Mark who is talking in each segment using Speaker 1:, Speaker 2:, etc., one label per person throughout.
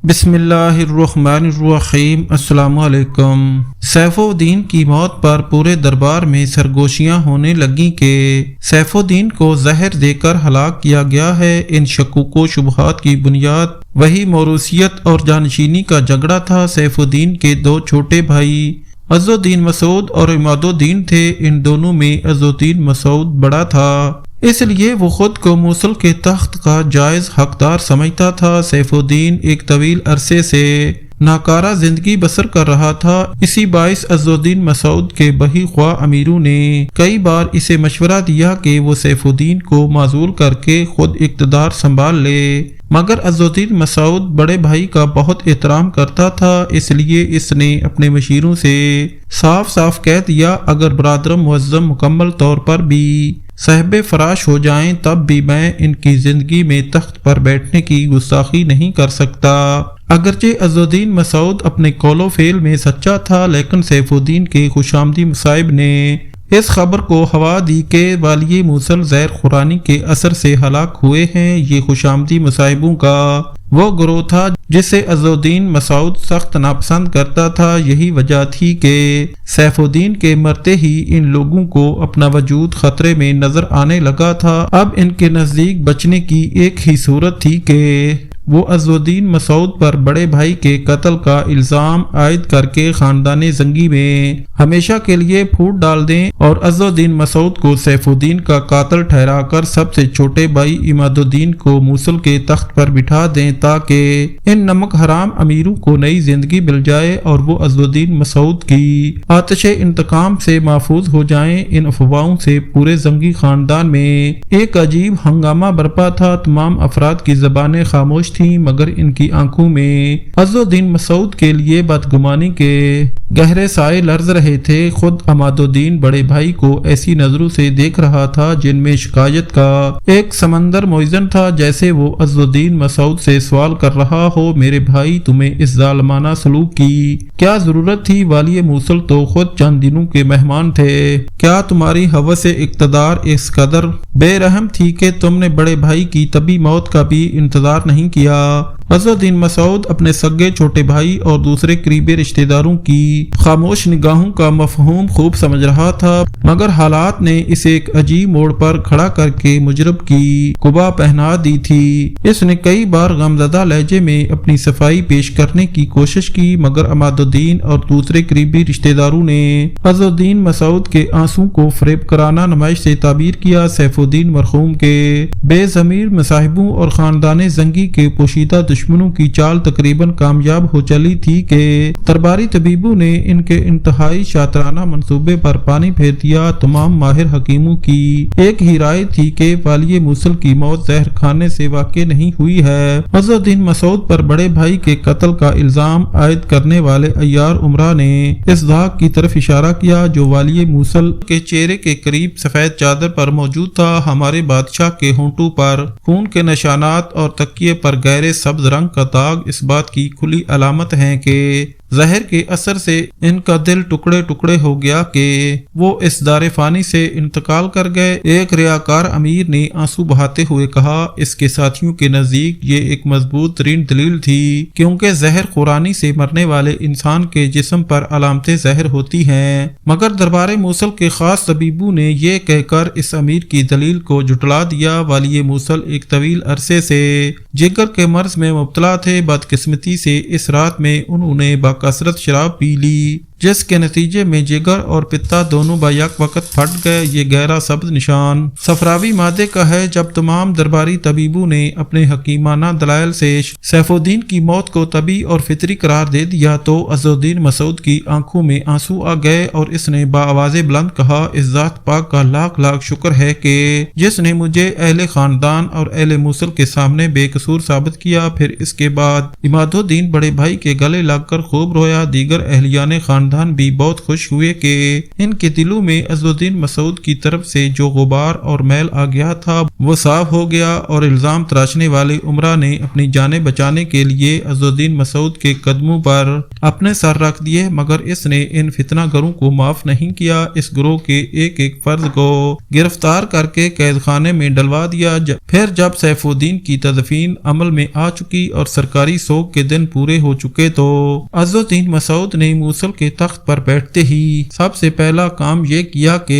Speaker 1: بسم اللہ الرحمن الرحیم۔ السلام علیکم۔ سیف الدین کی موت پر پورے دربار میں سرگوشیاں ہونے لگیں کہ سیف الدین کو زہر دے کر ہلاک کیا گیا ہے۔ ان شکوک و شبہات کی بنیاد وہی موروثیت اور جانشینی کا جھگڑا تھا۔ سیف الدین کے دو چھوٹے بھائی عز الدین مسعود اور عماد الدین تھے۔ ان دونوں میں عز الدین مسعود بڑا تھا، اس لیے وہ خود کو موصل کے تخت کا جائز حقدار سمجھتا تھا۔ سیف الدین ایک طویل عرصے سے ناکارہ زندگی بسر کر رہا تھا۔ اسی باعث عز الدین مسعود کے بہی خواہ امیروں نے کئی بار اسے مشورہ دیا کہ وہ سیف الدین کو معزول کر کے خود اقتدار سنبھال لے، مگر عز الدین مسعود بڑے بھائی کا بہت احترام کرتا تھا، اس لیے اس نے اپنے مشیروں سے صاف صاف کہہ دیا اگر برادرم معظم مکمل طور پر بھی صاحب فراش ہو جائیں تب بھی میں ان کی زندگی میں تخت پر بیٹھنے کی گستاخی نہیں کر سکتا۔ اگرچہ عز الدین مسعود اپنے قول و فعل میں سچا تھا، لیکن سیف الدین کے خوشامدی مصائب نے اس خبر کو ہوا دی کہ والی موصل زہر خورانی کے اثر سے ہلاک ہوئے ہیں۔ یہ خوشامدی مصائبوں کا وہ گروہ تھا جسے عز الدین مسعود سخت ناپسند کرتا تھا۔ یہی وجہ تھی کہ سیف الدین کے مرتے ہی ان لوگوں کو اپنا وجود خطرے میں نظر آنے لگا تھا۔ اب ان کے نزدیک بچنے کی ایک ہی صورت تھی کہ وہ عز الدین مسعود پر بڑے بھائی کے قتل کا الزام عائد کر کے خاندان زنگی میں ہمیشہ کے لیے پھوٹ ڈال دیں اور عز الدین مسعود کو سیف الدین کا قاتل ٹھہرا کر سب سے چھوٹے بھائی عماد الدین کو موصل کے تخت پر بٹھا دیں تاکہ ان نمک حرام امیروں کو نئی زندگی مل جائے اور وہ عز الدین مسعود کی آتش انتقام سے محفوظ ہو جائیں۔ ان افواہوں سے پورے زنگی خاندان میں ایک عجیب ہنگامہ برپا تھا۔ تمام افراد کی زبانیں خاموش تھیں، مگر ان کی آنکھوں میں عز الدین مسعود کے لیے بدگمانی کے گہرے سائے لرز رہے تھے۔ خود عماد الدین بڑے بھائی کو ایسی نظروں سے دیکھ رہا تھا جن میں شکایت کا ایک سمندر موئزن تھا، جیسے وہ عز الدین مسعود سے سوال کر رہا ہو، میرے بھائی تمہیں اس ظالمانہ سلوک کی کیا ضرورت تھی؟ والی موصل تو خود چند دنوں کے مہمان تھے، کیا تمہاری ہوس اقتدار اس قدر بے رحم تھی کہ تم نے بڑے بھائی کی طبی موت کا بھی انتظار نہیں کیا؟ عز الدین مسعود اپنے سگے چھوٹے بھائی اور دوسرے قریبی رشتہ داروں کی خاموش نگاہوں کا مفہوم خوب سمجھ رہا تھا، مگر حالات نے اسے ایک عجیب موڑ پر کھڑا کر کے مجرم کی قبا پہنا دی تھی۔ اس نے کئی بار غمزدہ لہجے میں اپنی صفائی پیش کرنے کی کوشش کی، مگر عماد الدین اور دوسرے قریبی رشتہ داروں نے عز الدین مسعود کے آنسوں کو فریب کرانہ نمائش سے تعبیر کیا۔ سیف الدین مرحوم کے بے ضمیر مصاحبوں اور خاندان زنگی کے پوشیدہ دشمنوں کی چال تقریباً کامیاب ہو چلی تھی کہ درباری طبیبوں نے ان کے انتہائی شاطرانہ منصوبے پر پانی پھیر دیا۔ تمام ماہر حکیموں کی ایک ہی رائے تھی کہ والی موصل کی موت زہر کھانے سے واقع نہیں ہوئی ہے۔ عز الدین مسعود پر بڑے بھائی کے قتل کا الزام عائد کرنے والے عیار عمرہ نے اس داغ کی طرف اشارہ کیا جو والی موصل کے چہرے کے قریب سفید چادر پر موجود تھا۔ ہمارے بادشاہ کے ہونٹوں پر خون کے نشانات اور تکیے پر گہرے سبز رنگ کا داغ اس بات کی کھلی علامت ہے کہ زہر کے اثر سے ان کا دل ٹکڑے ٹکڑے ہو گیا کہ وہ اس دار فانی سے انتقال کر گئے۔ ایک ریاکار امیر نے آنسو بہاتے ہوئے کہا، اس کے ساتھیوں کے نزدیک یہ ایک مضبوط ترین دلیل تھی، کیونکہ زہر خورانی سے مرنے والے انسان کے جسم پر علامتیں زہر ہوتی ہیں، مگر دربار موصل کے خاص طبیبوں نے یہ کہہ کر اس امیر کی دلیل کو جھٹلا دیا۔ والی موصل ایک طویل عرصے سے جگر کے مرض میں مبتلا تھے۔ بدقسمتی سے اس رات میں انہوں نے کثرت شراب پی لی، جس کے نتیجے میں جگر اور پتا دونوں بیک وقت پھٹ گئے۔ یہ گہرا سبز نشان صفراوی مادے کا ہے۔ جب تمام درباری طبیبوں نے اپنے حکیمانہ دلائل سے سیف الدین کی موت کو طبی اور فطری قرار دے دیا تو عز الدین مسعود کی آنکھوں میں آنسو آ گئے اور اس نے بآواز بلند کہا، اس ذات پاک کا لاکھ لاکھ شکر ہے کہ جس نے مجھے اہل خاندان اور اہل موصل کے سامنے بے قصور ثابت کیا۔ پھر اس کے بعد عماد الدین بڑے بھائی کے گلے لگ کر خوب رویا۔ دیگر اہلیان خاندان خاندان بھی بہت خوش ہوئے کہ ان کے دلوں میں عز الدین مسعود کی طرف سے جو غبار اور میل آ گیا تھا وہ صاف ہو گیا، اور الزام تراشنے والے عمرہ نے اپنی جانیں بچانے کے لیے عز الدین مسعود کے قدموں پر اپنے سر رکھ دیے، مگر اس نے ان فتنہ گروں کو معاف نہیں کیا۔ اس گروہ کے ایک ایک فرد کو گرفتار کر کے قید خانے میں ڈلوا دیا۔ پھر جب سیف الدین کی تدفین عمل میں آ چکی اور سرکاری سوگ کے دن پورے ہو چکے تو عز الدین مسعود نے موصل کے تخت پر بیٹھتے ہی سب سے پہلا کام یہ کیا کہ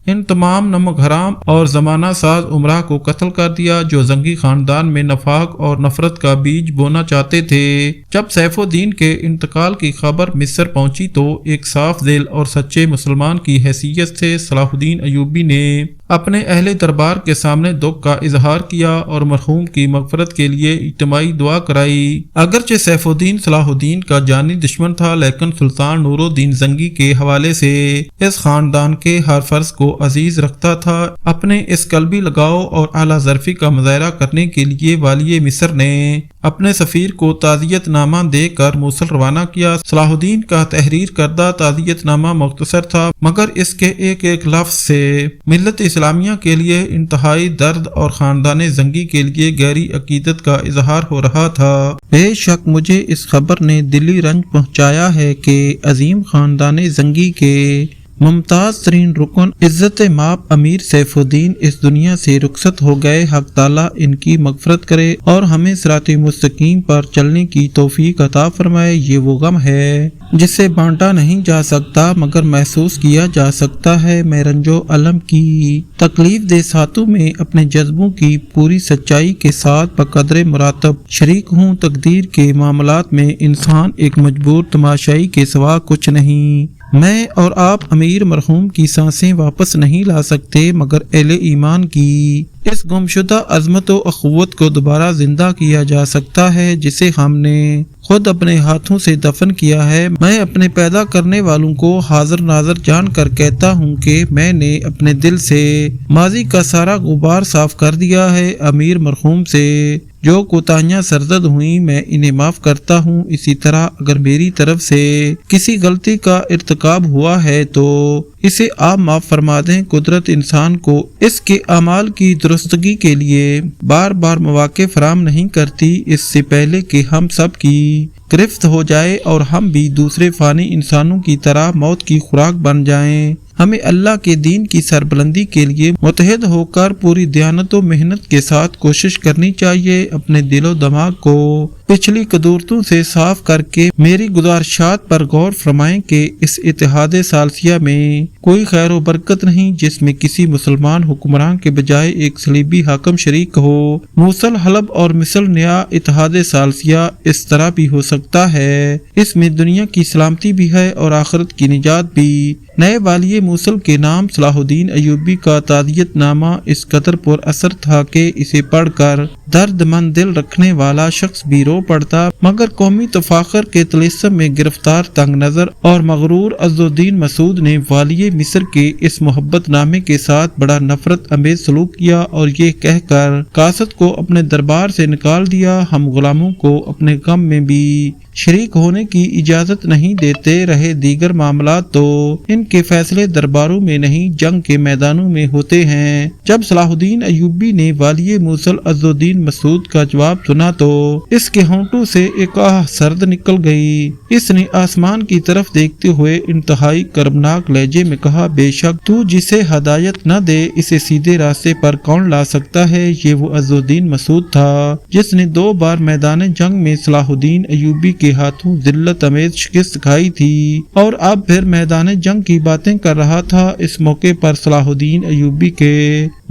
Speaker 1: ان تمام نمک حرام اور زمانہ ساز عمرہ کو قتل کر دیا جو زنگی خاندان میں نفاق اور نفرت کا بیج بونا چاہتے تھے۔ جب سیف الدین کے انتقال کی خبر مصر پہنچی تو ایک صاف دل اور سچے مسلمان کی حیثیت سے صلاح الدین ایوبی نے اپنے اہل دربار کے سامنے دکھ کا اظہار کیا اور مرحوم کی مغفرت کے لیے اجتماعی دعا کرائی۔ اگرچہ سیف الدین صلاح الدین کا جانی دشمن تھا، لیکن سلطان نور الدین زنگی کے حوالے سے اس خاندان کے ہر فرد کو عزیز رکھتا تھا۔ اپنے اس قلبی لگاؤ اور اعلیٰ ظرفی کا مظاہرہ کرنے کے لیے والی مصر نے اپنے سفیر کو تعزیت نامہ دے کر موصل روانہ کیا۔ صلاح الدین کا تحریر کردہ تعزیت نامہ مختصر تھا، مگر اس کے ایک ایک لفظ سے ملت اسلامیہ کے لیے انتہائی درد اور خاندان زنگی کے لیے گہری عقیدت کا اظہار ہو رہا تھا۔ بے شک مجھے اس خبر نے دلی رنج پہنچایا ہے کہ عظیم خاندان زنگی کے ممتاز ترین رکن عزت مآب امیر سیف الدین اس دنیا سے رخصت ہو گئے۔ حق تعالیٰ ان کی مغفرت کرے اور ہمیں صراط مستقیم پر چلنے کی توفیق عطا فرمائے۔ یہ وہ غم ہے جسے بانٹا نہیں جا سکتا مگر محسوس کیا جا سکتا ہے۔ میں رنج و الم کی تکلیف دہ ساتوں میں اپنے جذبوں کی پوری سچائی کے ساتھ بقدر مراتب شریک ہوں۔ تقدیر کے معاملات میں انسان ایک مجبور تماشائی کے سوا کچھ نہیں۔ میں اور آپ امیر مرحوم کی سانسیں واپس نہیں لا سکتے، مگر اہل ایمان کی اس گمشدہ عظمت و اخوت کو دوبارہ زندہ کیا جا سکتا ہے جسے ہم نے خود اپنے ہاتھوں سے دفن کیا ہے۔ میں اپنے پیدا کرنے والوں کو حاضر ناظر جان کر کہتا ہوں کہ میں نے اپنے دل سے ماضی کا سارا غبار صاف کر دیا ہے۔ امیر مرحوم سے جو کوتاہیاں سرزد ہوئیں میں انہیں معاف کرتا ہوں۔ اسی طرح اگر میری طرف سے کسی غلطی کا ارتکاب ہوا ہے تو اسے آپ معاف فرما دیں۔ قدرت انسان کو اس کے اعمال کی درستگی کے لیے بار بار مواقع فراہم نہیں کرتی، اس سے پہلے کہ ہم سب کی گرفت ہو جائے اور ہم بھی دوسرے فانی انسانوں کی طرح موت کی خوراک بن جائیں۔ ہمیں اللہ کے دین کی سربلندی کے لیے متحد ہو کر پوری دیانت و محنت کے ساتھ کوشش کرنی چاہیے۔ اپنے دل و دماغ کو پچھلی قدورتوں سے صاف کر کے میری گزارشات پر غور فرمائیں کہ اس اتحاد ثالثیہ میں کوئی خیر و برکت نہیں جس میں کسی مسلمان حکمران کے بجائے ایک صلیبی حاکم شریک ہو۔ موصل، حلب اور مصر نیا اتحاد ثالثیہ اس طرح بھی ہو سکتا ہے، اس میں دنیا کی سلامتی بھی ہے اور آخرت کی نجات بھی۔ نئے والی موصل کے نام صلاح الدین ایوبی کا تعزیت نامہ اس قدر پر اثر تھا کہ اسے پڑھ کر درد مند دل رکھنے والا شخص بھی رو پڑتا، مگر قومی تفاخر کے طلسم میں گرفتار تنگ نظر اور مغرور عز الدین مسعود نے والی مصر کے اس محبت نامے کے ساتھ بڑا نفرت امیز سلوک کیا اور یہ کہہ کر قاصد کو اپنے دربار سے نکال دیا، ہم غلاموں کو اپنے غم میں بھی شریک ہونے کی اجازت نہیں دیتے رہے۔ دیگر معاملات تو ان کے فیصلے درباروں میں نہیں جنگ کے میدانوں میں ہوتے ہیں۔ جب صلاح الدین ایوبی نے والی موصل عز الدین مسعود کا جواب سنا تو اس کے ہونٹوں سے ایک آہ سرد نکل گئی۔ اس نے آسمان کی طرف دیکھتے ہوئے انتہائی کربناک لہجے میں کہا، بے شک تو جسے ہدایت نہ دے اسے سیدھے راستے پر کون لا سکتا ہے؟ یہ وہ عز الدین مسعود تھا جس نے 2 بار میدان جنگ میں صلاح الدین ایوبی کے ہاتھوں ذلت امیز شکست کھائی تھی اور اب پھر میدان جنگ کی باتیں کر رہا تھا۔ اس موقع پر صلاح الدین ایوبی کے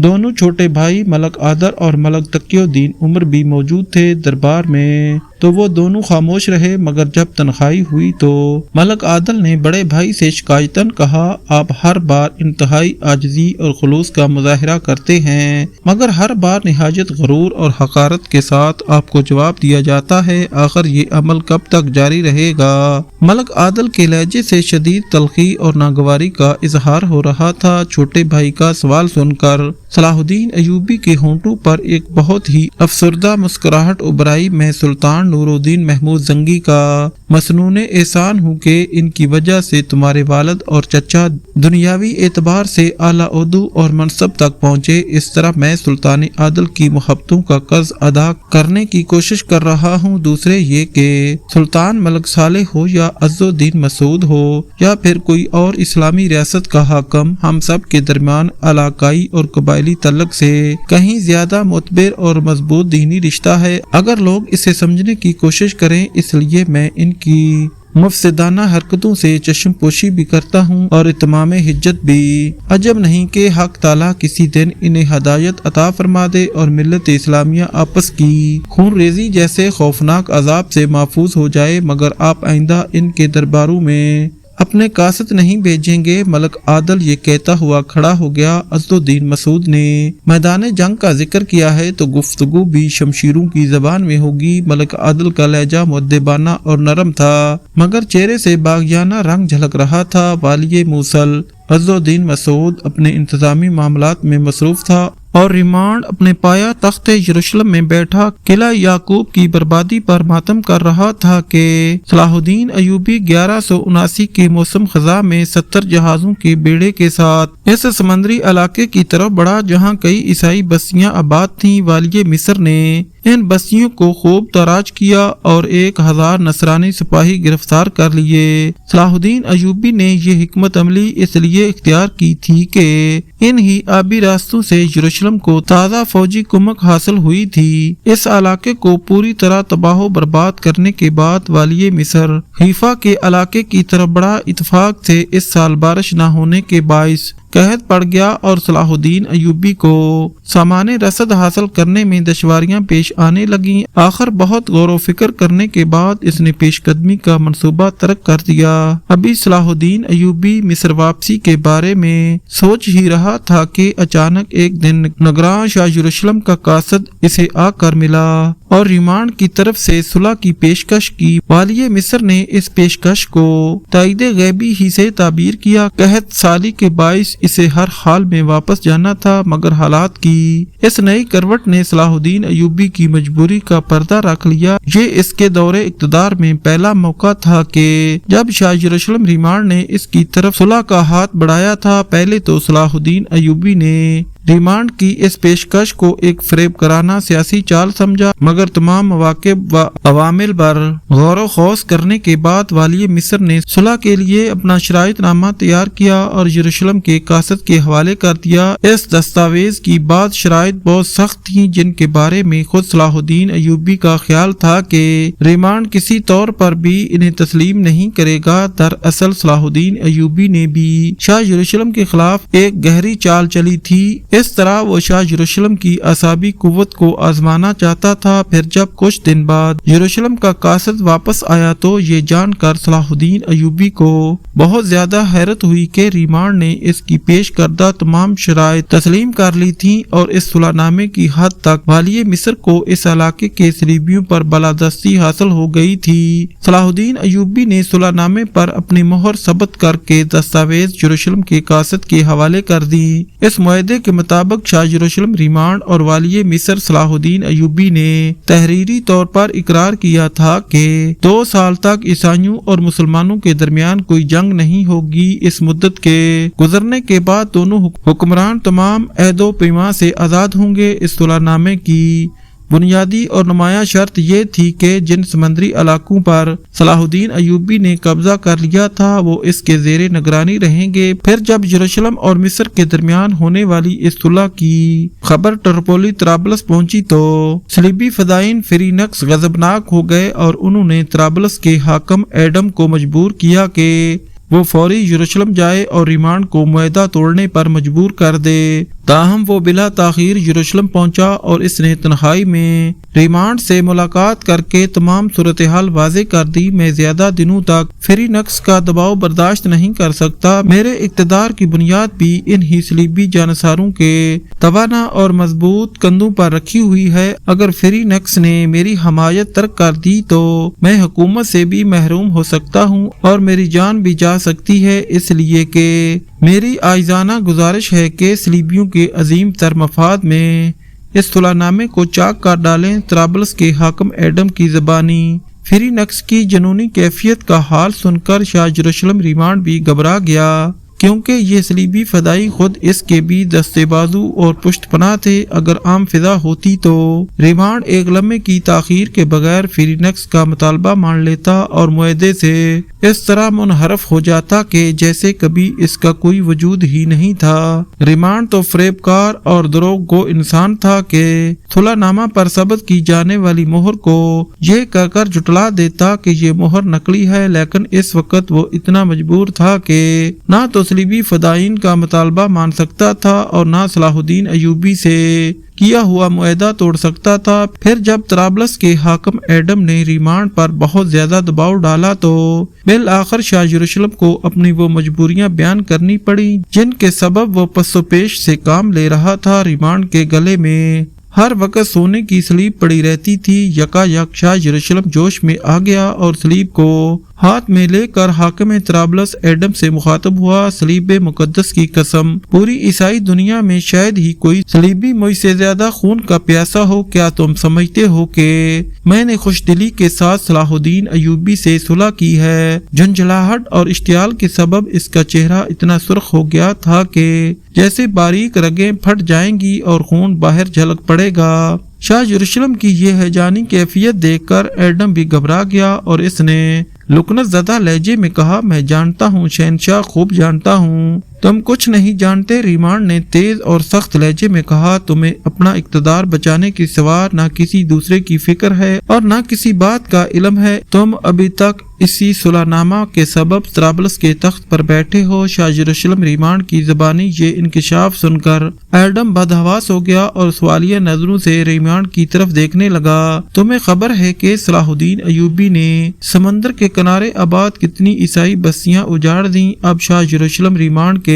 Speaker 1: دونوں چھوٹے بھائی ملک عادل اور ملک تقی الدین عمر بھی موجود تھے دربار میں، تو وہ دونوں خاموش رہے، مگر جب تنہائی ہوئی تو ملک عادل نے بڑے بھائی سے شکایتاً کہا، آپ ہر بار انتہائی عاجزی اور خلوص کا مظاہرہ کرتے ہیں مگر ہر بار نہایت غرور اور حقارت کے ساتھ آپ کو جواب دیا جاتا ہے، آخر یہ عمل کب تک جاری رہے گا؟ ملک عادل کے لہجے سے شدید تلخی اور ناگواری کا اظہار ہو رہا تھا۔ چھوٹے بھائی کا سوال سن کر صلاح الدین ایوبی کے ہونٹوں پر ایک بہت ہی افسردہ مسکراہٹ ابھرائی۔ میں سلطان نور الدین محمود زنگی کا مسنون احسان ہوں کہ ان کی وجہ سے تمہارے والد اور چچا دنیاوی اعتبار سے اعلیٰ عہدوں اور منصب تک پہنچے۔ اس طرح میں سلطان عادل کی محبتوں کا قرض ادا کرنے کی کوشش کر رہا ہوں۔ دوسرے یہ کہ سلطان ملک صالح ہو یا عز الدین مسعود ہو یا پھر کوئی اور اسلامی ریاست کا حاکم، ہم سب کے درمیان علاقائی اور قبائلی تعلق سے کہیں زیادہ معتبر اور مضبوط دینی رشتہ ہے۔ اگر لوگ اسے سمجھنے کی کوشش کریں، اس لیے میں ان کی مفسدانہ حرکتوں سے چشم پوشی بھی کرتا ہوں اور اتمام حجت بھی۔ عجب نہیں کہ حق تعالیٰ کسی دن انہیں ہدایت عطا فرما دے اور ملت اسلامیہ آپس کی خون ریزی جیسے خوفناک عذاب سے محفوظ ہو جائے، مگر آپ آئندہ ان کے درباروں میں اپنے قاصد نہیں بھیجیں گے۔ ملک عادل یہ کہتا ہوا کھڑا ہو گیا۔ عز الدین مسعود نے میدان جنگ کا ذکر کیا ہے تو گفتگو بھی شمشیروں کی زبان میں ہوگی۔ ملک عادل کا لہجہ مؤدبانہ اور نرم تھا، مگر چہرے سے باغیانہ رنگ جھلک رہا تھا۔ والی موصل عز الدین مسعود اپنے انتظامی معاملات میں مصروف تھا اور ریمانڈ اپنے پایا تخت یروشلم میں بیٹھا قلعہ یعقوب کی بربادی پر ماتم کر رہا تھا کہ صلاح الدین ایوبی 1179 کے موسم خزاں میں 70 جہازوں کے بیڑے کے ساتھ اس سمندری علاقے کی طرف بڑھا جہاں کئی عیسائی بستیاں آباد تھیں۔ والی مصر نے ان بستیوں کو خوب تاراج کیا اور 1000 نصرانی سپاہی گرفتار کر لیے۔ صلاح الدین ایوبی نے یہ حکمت عملی اس لیے اختیار کی تھی کہ ان ہی آبی راستوں سے یروشلم کو تازہ فوجی کمک حاصل ہوئی تھی۔ اس علاقے کو پوری طرح تباہ و برباد کرنے کے بعد والی مصر حیفا کے علاقے کی طرف بڑا اتفاق سے اس سال بارش نہ ہونے کے باعث قحط پڑ گیا اور صلاح الدین ایوبی کو سامان رسد حاصل کرنے میں دشواریاں پیش آنے لگیں۔ آخر بہت غور و فکر کرنے کے بعد اس نے پیش قدمی کا منصوبہ ترک کر دیا۔ ابھی صلاح الدین ایوبی مصر واپسی کے بارے میں سوچ ہی رہا تھا کہ اچانک ایک دن نگراں شاہ یروشلم کا قاصد اسے آ کر ملا اور ریمانڈ کی طرف سے صلح کی پیشکش کی۔ والی مصر نے اس پیشکش کو تائید غیبی ہی سے تعبیر کیا۔ قحط سالی کے باعث اسے ہر حال میں واپس جانا تھا، مگر حالات کی اس نئی کروٹ نے صلاح الدین ایوبی کی مجبوری کا پردہ رکھ لیا۔ یہ اس کے دور اقتدار میں پہلا موقع تھا کہ جب شاہ یروشلم ریمانڈ نے اس کی طرف صلح کا ہاتھ بڑھایا تھا۔ پہلے تو صلاح الدین ایوبی نے ریمانڈ کی اس پیشکش کو ایک فریب کرانہ سیاسی چال سمجھا، مگر تمام مواقع و عوامل پر غور و خوض کرنے کے بعد والی مصر نے صلح کے لیے اپنا شرائط نامہ تیار کیا اور یروشلم کے قاصد کے حوالے کر دیا۔ اس دستاویز کی بعض شرائط بہت سخت تھیں جن کے بارے میں خود صلاح الدین ایوبی کا خیال تھا کہ ریمانڈ کسی طور پر بھی انہیں تسلیم نہیں کرے گا۔ دراصل صلاح الدین ایوبی نے بھی شاہ یروشلم کے خلاف ایک گہری چال چلی تھی۔ اس طرح وہ شاہ یروشلم کی اعصابی قوت کو آزمانا چاہتا تھا۔ پھر جب کچھ دن بعد یروشلم کا قاصد واپس آیا تو یہ جان کر صلاح الدین ایوبی کو بہت زیادہ حیرت ہوئی کہ ریمانڈ نے اس کی پیش کردہ تمام شرائط تسلیم کر لی تھیں اور اس صلح نامے کی حد تک والی مصر کو اس علاقے کے صلیبیوں پر بالادستی حاصل ہو گئی تھی۔ صلاح الدین ایوبی نے صلح نامے پر اپنی مہر ثبت کر کے دستاویز یروشلم کے قاصد کے حوالے کر دی۔ اس معاہدے کے مطابق شاہ یروشلم ریمانڈ اور والی مصر صلاح الدین ایوبی نے تحریری طور پر اقرار کیا تھا کہ 2 سال تک عیسائیوں اور مسلمانوں کے درمیان کوئی جنگ نہیں ہوگی۔ اس مدت کے گزرنے کے بعد دونوں حکمران تمام عہد و پیمان سے آزاد ہوں گے۔ اس صلح نامے کی بنیادی اور نمایاں شرط یہ تھی کہ جن سمندری علاقوں پر صلاح الدین ایوبی نے قبضہ کر لیا تھا وہ اس کے زیر نگرانی رہیں گے۔ پھر جب یروشلم اور مصر کے درمیان ہونے والی اس صلح کی خبر ٹرپولی طرابلس پہنچی تو صلیبی فدائین فیرینکس غضبناک ہو گئے اور انہوں نے طرابلس کے حاکم ایڈم کو مجبور کیا کہ وہ فوری یروشلم جائے اور ریمانڈ کو معاہدہ توڑنے پر مجبور کر دے۔ تاہم وہ بلا تاخیر یروشلم پہنچا اور اس نے تنہائی میں ریمانڈ سے ملاقات کر کے تمام صورتحال واضح کر دی۔ میں زیادہ دنوں تک فیرینکس کا دباؤ برداشت نہیں کر سکتا۔ میرے اقتدار کی بنیاد بھی ان ہی صلیبی جانصاروں کے توانا اور مضبوط کندھوں پر رکھی ہوئی ہے۔ اگر فیرینکس نے میری حمایت ترک کر دی تو میں حکومت سے بھی محروم ہو سکتا ہوں اور میری جان بھی جا سکتی ہے، اس لیے کہ میری عاجزانہ گزارش ہے کہ صلیبیوں کے عظیم تر مفاد میں اس صلح نامے کو چاک کر ڈالیں۔ طرابلس کے حاکم ایڈم کی زبانی فری نقص کی جنونی کیفیت کا حال سن کر شاہ یروشلم ریمانڈ بھی گھبرا گیا، کیونکہ یہ صلیبی فدائی خود اس کے بھی دستے بازو اور پشت پناہ تھے۔ اگر عام فضا ہوتی تو ریمانڈ ایک لمحے کی تاخیر کے بغیر فری نقص کا مطالبہ مان لیتا اور معاہدے سے اس طرح منحرف ہو جاتا کہ جیسے کبھی اس کا کوئی وجود ہی نہیں تھا۔ ریمانڈ تو فریب کار اور دروغ گو انسان تھا کہ صلح نامہ پر ثبت کی جانے والی مہر کو یہ کہہ کر جھٹلا دیتا کہ یہ مہر نقلی ہے، لیکن اس وقت وہ اتنا مجبور تھا کہ نہ تو صلیبی فدائین کا مطالبہ مان سکتا تھا اور نہ صلاح الدین ایوبی سے کیا ہوا معاہدہ توڑ سکتا تھا۔ پھر جب طرابلس کے حاکم ایڈم نے ریمانڈ پر بہت زیادہ دباؤ ڈالا تو بالآخر شاہ یروشلم کو اپنی وہ مجبوریاں بیان کرنی پڑی جن کے سبب وہ پس و پیش سے کام لے رہا تھا۔ ریمانڈ کے گلے میں ہر وقت سونے کی سلیب پڑی رہتی تھی۔ یکا یک شاہ یروشلم جوش میں آ گیا اور سلیب کو ہاتھ میں لے کر حاکم طرابلس ایڈم سے مخاطب ہوا۔ سلیب مقدس کی قسم، پوری عیسائی دنیا میں شاید ہی کوئی صلیبی مجھ سے زیادہ خون کا پیاسا ہو۔ کیا تم سمجھتے ہو کہ میں نے خوش دلی کے ساتھ صلاح الدین ایوبی سے صلح کی ہے؟ جھنجھلاہٹ اور اشتعال کے سبب اس کا چہرہ اتنا سرخ ہو گیا تھا کہ جیسے باریک رگیں پھٹ جائیں گی اور خون باہر جھلک پڑے گا۔ شاہ یروشلم کی یہ ہیجانی کیفیت دیکھ کر ایڈم بھی گھبرا گیا اور اس نے لکنت زدہ لہجے میں کہا، میں جانتا ہوں شہنشاہ، خوب جانتا ہوں، تم کچھ نہیں جانتے۔ ریمانڈ نے تیز اور سخت لہجے میں کہا، تمہیں اپنا اقتدار بچانے کے سوا نہ کسی دوسرے کی فکر ہے اور نہ کسی بات کا علم ہے۔ تم ابھی تک اسی صلح نامہ کے سبب طرابلس کے تخت پر بیٹھے ہو۔ شاہ یروشلم ریمانڈ کی زبانی یہ انکشاف سن کر ایڈم بدحواس ہو گیا اور سوالیہ نظروں سے ریمانڈ کی طرف دیکھنے لگا۔ تمہیں خبر ہے کہ صلاح الدین ایوبی نے سمندر کے کنارے آباد کتنی عیسائی بستیاں اجاڑ دیں؟ اب شاہ یروشلم ریمانڈ کے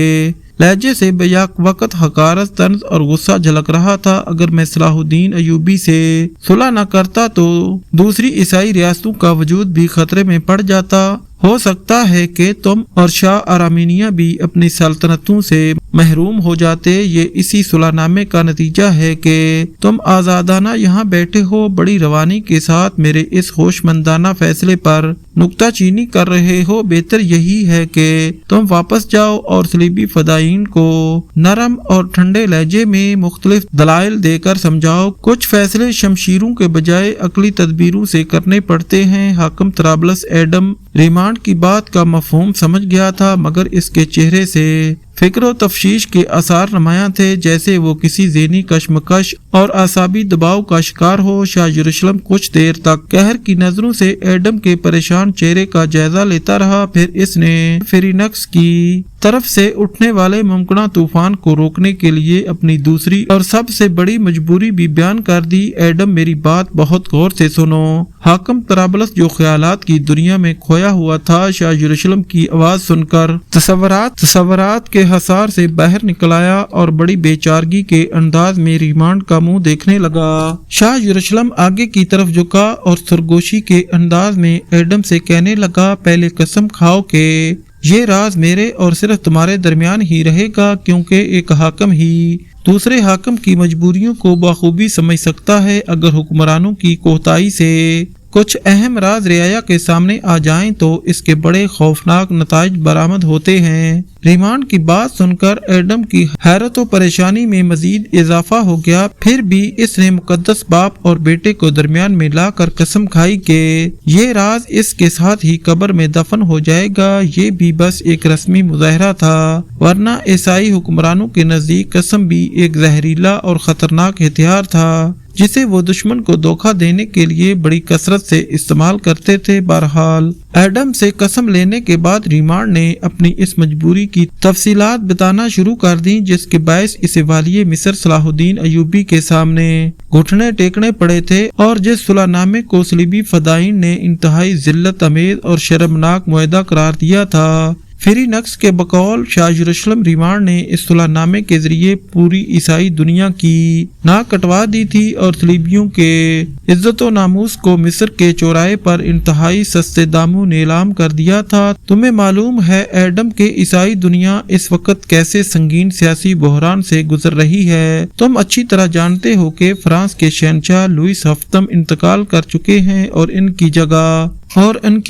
Speaker 1: لہجے سے بیک وقت حقارت، طنز اور غصہ جھلک رہا تھا۔ اگر میں صلاح الدین ایوبی سے صلح نہ کرتا تو دوسری عیسائی ریاستوں کا وجود بھی خطرے میں پڑ جاتا۔ ہو سکتا ہے کہ تم اور شاہ ارامینیہ بھی اپنی سلطنتوں سے محروم ہو جاتے۔ یہ اسی صلح نامے کا نتیجہ ہے کہ تم آزادانہ یہاں بیٹھے ہو، بڑی روانی کے ساتھ میرے اس ہوش مندانہ فیصلے پر نکتہ چینی کر رہے ہو۔ بہتر یہی ہے کہ تم واپس جاؤ اور صلیبی فدائین کو نرم اور ٹھنڈے لہجے میں مختلف دلائل دے کر سمجھاؤ۔ کچھ فیصلے شمشیروں کے بجائے عقلی تدبیروں سے کرنے پڑتے ہیں۔ حاکم طرابلس ایڈم ریمانڈ کی بات کا مفہوم سمجھ گیا تھا، مگر اس کے چہرے سے فکر و تفشیش کے آثار نمایاں تھے، جیسے وہ کسی ذہنی کشمکش اور اعصابی دباؤ کا شکار ہو۔ شاہ یروشلم کچھ دیر تک قہر کی نظروں سے ایڈم کے پریشان چہرے کا جائزہ لیتا رہا، پھر اس نے فری نقص کی طرف سے اٹھنے والے ممکنہ طوفان کو روکنے کے لیے اپنی دوسری اور سب سے بڑی مجبوری بھی بیان کر دی۔ ایڈم، میری بات بہت غور سے سنو۔ حاکم طرابلس جو خیالات کی دنیا میں کھویا ہوا تھا، شاہ یروشلم کی آواز سن کر تصورات کے حصار سے باہر نکل آیا اور بڑی بے چارگی کے انداز میں ریمانڈ کا منہ دیکھنے لگا۔ شاہ یروشلم آگے کی طرف جھکا اور سرگوشی کے انداز میں ایڈم سے کہنے لگا، پہلے قسم کھاؤ کہ یہ راز میرے اور صرف تمہارے درمیان ہی رہے گا، کیونکہ ایک حاکم ہی دوسرے حاکم کی مجبوریوں کو بخوبی سمجھ سکتا ہے۔ اگر حکمرانوں کی کوتاہی سے کچھ اہم راز رعایا کے سامنے آ جائیں تو اس کے بڑے خوفناک نتائج برآمد ہوتے ہیں۔ ریمانڈ کی بات سن کر ایڈم کی حیرت و پریشانی میں مزید اضافہ ہو گیا۔ پھر بھی اس نے مقدس باپ اور بیٹے کو درمیان میں لا کر قسم کھائی کہ یہ راز اس کے ساتھ ہی قبر میں دفن ہو جائے گا۔ یہ بھی بس ایک رسمی مظاہرہ تھا، ورنہ عیسائی حکمرانوں کے نزدیک قسم بھی ایک زہریلا اور خطرناک ہتھیار تھا جسے وہ دشمن کو دھوکہ دینے کے لیے بڑی کثرت سے استعمال کرتے تھے۔ بہرحال ایڈم سے قسم لینے کے بعد ریمانڈ نے اپنی اس مجبوری کی تفصیلات بتانا شروع کر دیں، جس کے باعث اسے والی مصر صلاح الدین ایوبی کے سامنے گھٹنے ٹیکنے پڑے تھے، اور جس صلح نامے کو صلیبی فدائین نے انتہائی ذلت امیز اور شرمناک معاہدہ قرار دیا تھا، فری نقص کے بقول شاہ یروشلم ریمانڈ نے اس صلح نامے کے ذریعے پوری عیسائی دنیا کی ناک کٹوا دی تھی اور صلیبیوں کے عزت و ناموس کو مصر کے چوراہے پر انتہائی سستے داموں نیلام کر دیا تھا۔ تمہیں معلوم ہے ایڈم کے عیسائی دنیا اس وقت کیسے سنگین سیاسی بحران سے گزر رہی ہے۔ تم اچھی طرح جانتے ہو کہ فرانس کے شہنشاہ لوئس ہفتم انتقال کر چکے ہیں اور ان کی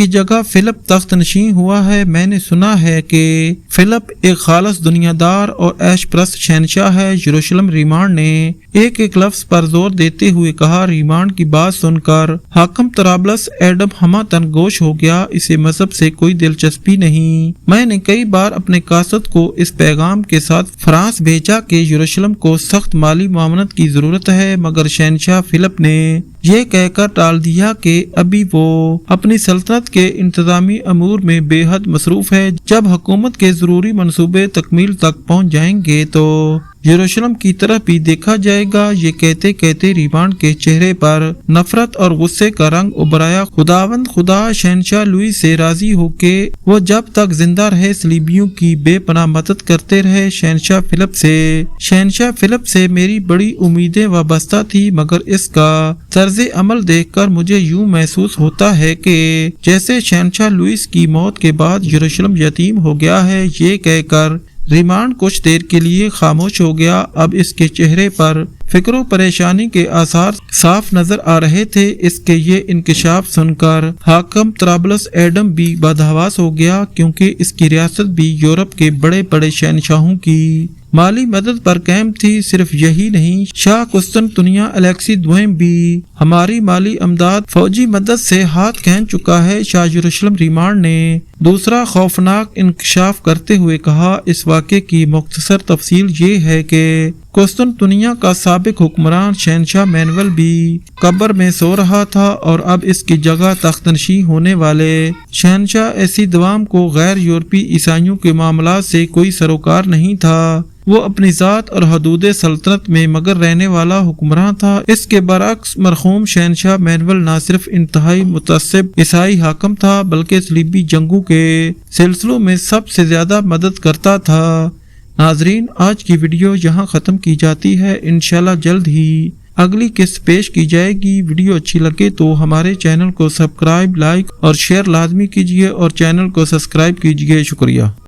Speaker 1: جگہ فلپ تخت نشین ہوا ہے۔ میں نے سنا ہے کہ فلپ ایک خالص دنیا دار اور عیش پرست شہنشاہ ہے۔ یروشلم ریمانڈ نے ایک لفظ پر زور دیتے ہوئے کہا۔ ریمانڈ کی بات سن کر حاکم طرابلس ایڈم ہمہ تن گوش ہو گیا۔ اسے مذہب سے کوئی دلچسپی نہیں۔ میں نے کئی بار اپنے قاصد کو اس پیغام کے ساتھ فرانس بھیجا کہ یروشلم کو سخت مالی معاونت کی ضرورت ہے، مگر شہنشاہ فلپ نے یہ کہہ کر ٹال دیا کہ ابھی وہ اپنی سلطنت کے انتظامی امور میں بے حد مصروف ہے۔ جب حکومت کے ضروری منصوبے تکمیل تک پہنچ جائیں گے تو یروشلم کی طرف بھی دیکھا جائے گا۔ یہ کہتے کہتے ریمانڈ کے چہرے پر نفرت اور غصے کا رنگ ابھرایا۔ خداوند خدا شہنشاہ لوئی سے راضی ہو کے وہ جب تک زندہ رہے صلیبیوں کی بے پناہ مدد کرتے رہے۔ شہنشاہ فلپ سے میری بڑی امیدیں وابستہ تھی، مگر اس کا طرز عمل دیکھ کر مجھے یوں محسوس ہوتا ہے کہ جیسے شہنشاہ لوئس کی موت کے بعد یروشلم یتیم ہو گیا ہے۔ یہ کہہ کر ریمانڈ کچھ دیر کے لیے خاموش ہو گیا۔ اب اس کے چہرے پر فکر و پریشانی کے آثار صاف نظر آ رہے تھے۔ اس کے یہ انکشاف سن کر حاکم طرابلس ایڈم بھی بدحواس ہو گیا، کیونکہ اس کی ریاست بھی یورپ کے بڑے بڑے شہنشاہوں کی مالی مدد پر قائم تھی۔ صرف یہی نہیں، شاہ قسطنطنیہ الیکسی دوئم بھی ہماری مالی امداد فوجی مدد سے ہاتھ کھینچ چکا ہے۔ شاہ یروشلم ریمانڈ نے دوسرا خوفناک انکشاف کرتے ہوئے کہا۔ اس واقعے کی مختصر تفصیل یہ ہے کہ قسطنطنیہ کا سابق حکمران شہنشاہ مینول بھی قبر میں سو رہا تھا، اور اب اس کی جگہ تخت نشین ہونے والے شہنشاہ ایسی دوام کو غیر یورپی عیسائیوں کے معاملات سے کوئی سروکار نہیں تھا۔ وہ اپنی ذات اور حدود سلطنت میں مگر رہنے والا حکمراں تھا۔ اس کے برعکس مرحوم شہنشاہ مینول نہ صرف انتہائی متعصب عیسائی حاکم تھا، بلکہ صلیبی جنگوں کے سلسلوں میں سب سے زیادہ مدد کرتا تھا۔ ناظرین، آج کی ویڈیو یہاں ختم کی جاتی ہے۔ انشاءاللہ جلد ہی اگلی قسط پیش کی جائے گی۔ ویڈیو اچھی لگے تو ہمارے چینل کو سبسکرائب، لائک اور شیئر لازمی کیجیے، اور چینل کو سبسکرائب کیجیے۔ شکریہ۔